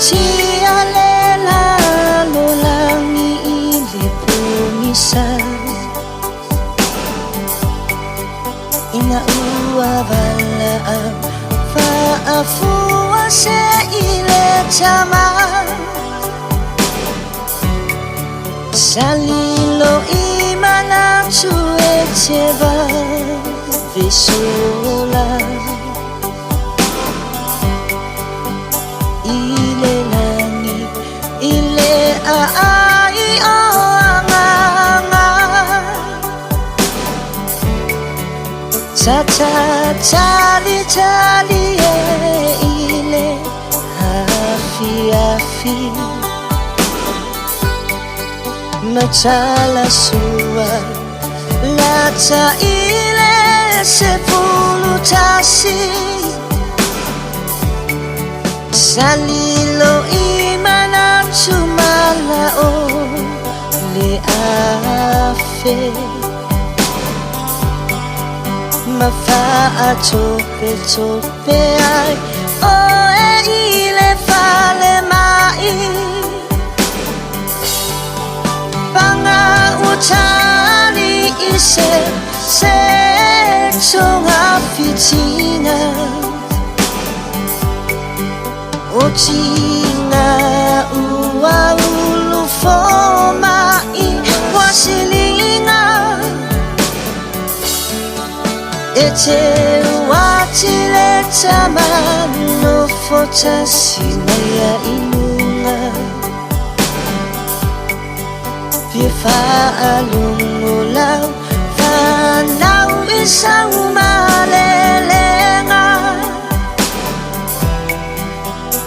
Tia lela lolangi ile pumisa ina ua vala faafua se ile chama salilo imana chue cheva visola ile langi ile ai oanga tata tali tali ile afi afi machala sua lata ile sepuluh tasi salilo imana chumala o le afe mafaa tope tope ai o e ile fale mai banga utani ise se chonga fitina Ochina ua ulu foma I wasilinga Ete watile tamano fota sinaya inunga Pifa alungulau Fanau isang malelenga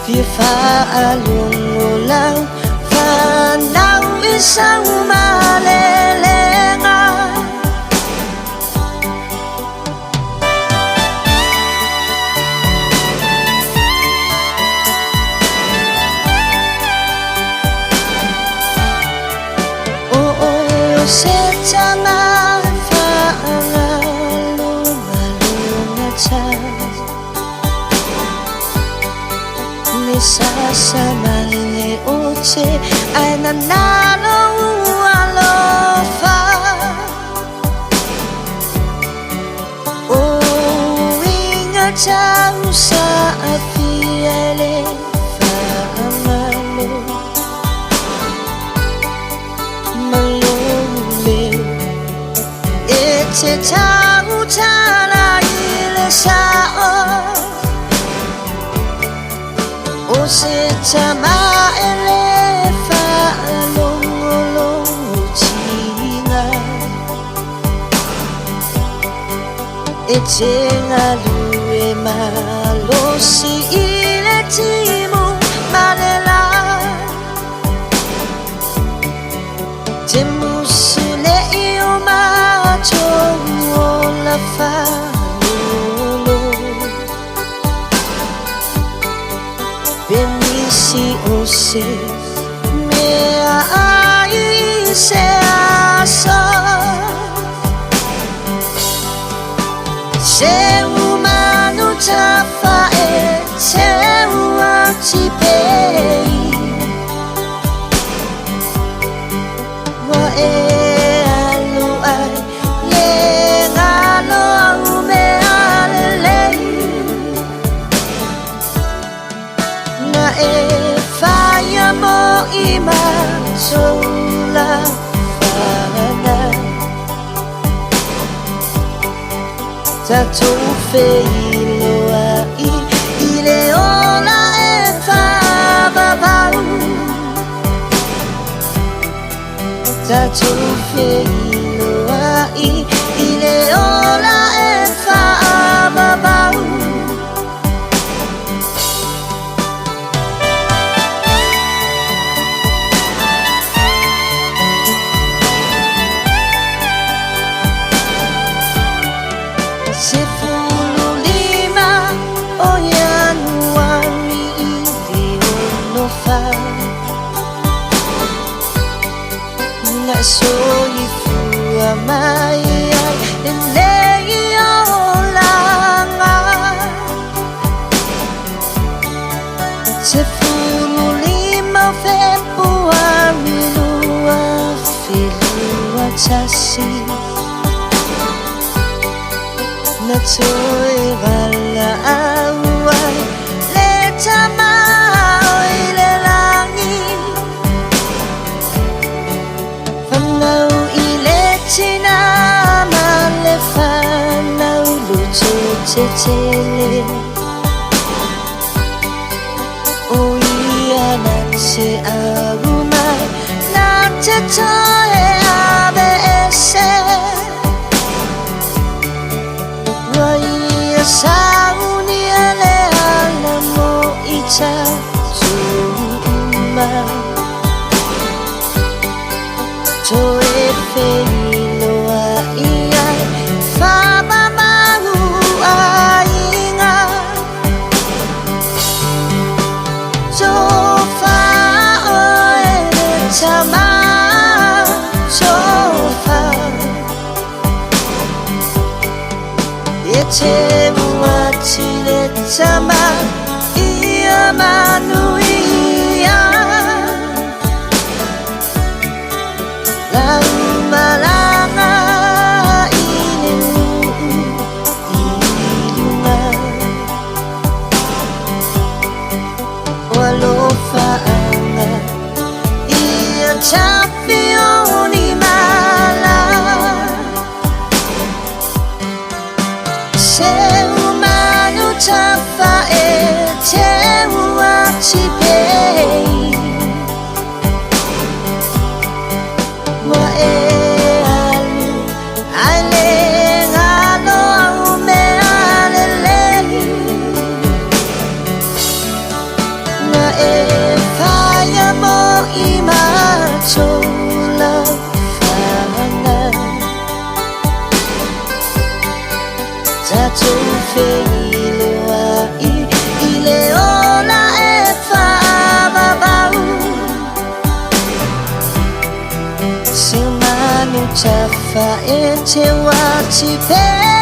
Pifa alungulau Fanau isang malelenga Setanga Nisasama ni uche ay nanalo alofa Oh ingat jauh saat fiale famalo Melulil Ete jauh tala ile sao O se chama elefa longolo chinga Echenga lue malo si ile timu malela Temusule io macho la fa Benisi ose mea ai se aso Se umano tafa e se uaci pei Wa e alu ai le ngalo ume alelei Na e faya mo ima sola fana Tato feilo ai ile ola e fa babau Tato feilo ai ile ola e fa babau Soy fua mai lei olanga Se fulu chasi na trôi và là ai lệ cha ma ơi lệ langi phần nào y lệ chi na ma lệ pha nào lu chê chê lệ ôi na che agumai na che choe abese Wai saunia le alamo icha zuma Toe feilo ia fa mama ainga So fa oe chama so fa Ete muachi le chama ia manuia La malanga ilunga Walofaanga ia chapioni mala Se umano chafa e te uachi pei Mo e alu ale ngalo me alele Na e faya mo imacho la fana Tato feilo ai ile ola e fa babau Se mano chafa e te wachi pe